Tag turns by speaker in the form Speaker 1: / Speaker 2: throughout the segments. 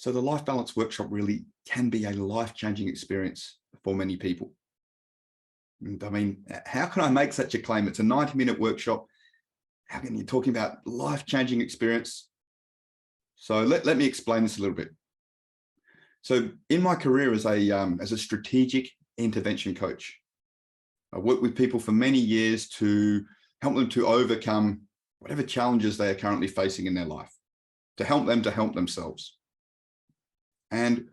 Speaker 1: So the Life Balance Workshop really can be a life-changing experience for many people. And I mean, how can I make such a claim? It's a 90-minute workshop. How can you talking about life-changing experience? So let me explain this a little bit. So in my career as a strategic intervention coach, I work with people for many years to help them to overcome whatever challenges they are currently facing in their life, to help them to help themselves. And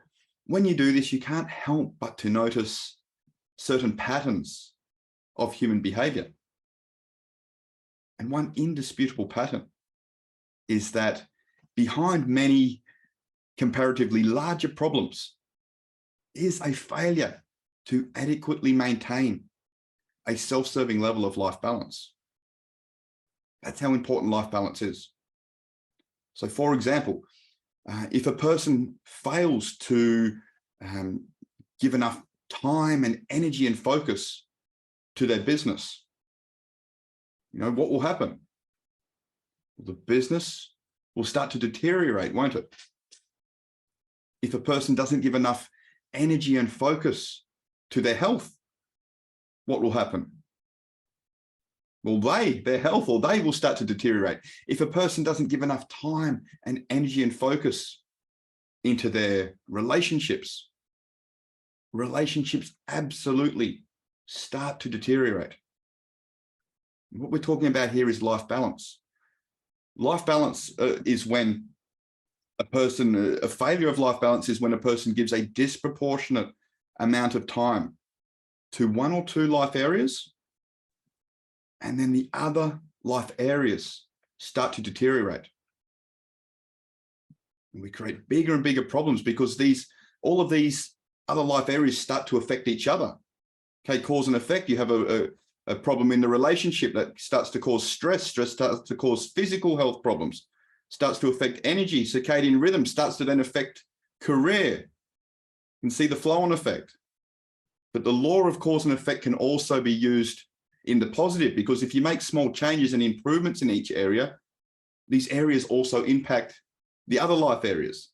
Speaker 1: when you do this, you can't help but to notice certain patterns of human behavior. And one indisputable pattern is that behind many comparatively larger problems is a failure to adequately maintain a self-serving level of life balance. That's how important life balance is. So for example, if a person fails to give enough time and energy and focus to their business, what will happen? The business will start to deteriorate, won't it? If a person doesn't give enough energy and focus to their health, what will happen? Well, their health will start to deteriorate. If a person doesn't give enough time and energy and focus into their relationships absolutely start to deteriorate. What we're talking about here is life balance. Life balance is when a failure of life balance is when a person gives a disproportionate amount of time to one or two life areas, and then the other life areas start to deteriorate. And we create bigger and bigger problems because all of these other life areas start to affect each other. Okay, cause and effect. You have a problem in the relationship that starts to cause stress. Stress starts to cause physical health problems, starts to affect energy, circadian rhythm, starts to then affect career. You can see the flow-on effect. But the law of cause and effect can also be used in the positive, because if you make small changes and improvements in each area, these areas also impact the other life areas.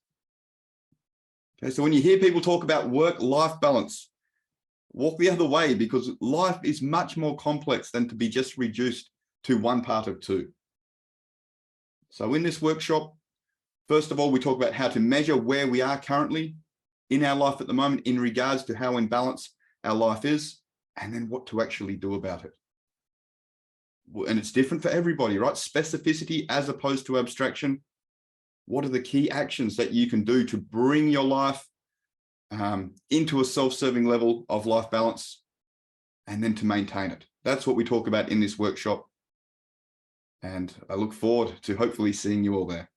Speaker 1: Okay, so when you hear people talk about work-life balance, walk the other way, because life is much more complex than to be just reduced to one part of two. So in this workshop, first of all, we talk about how to measure where we are currently in our life at the moment in regards to how in balance our life is, and then what to actually do about it. And it's different for everybody, right? Specificity as opposed to abstraction. What are the key actions that you can do to bring your life into a self-serving level of life balance, and then to maintain it? That's what we talk about in this workshop. And I look forward to hopefully seeing you all there.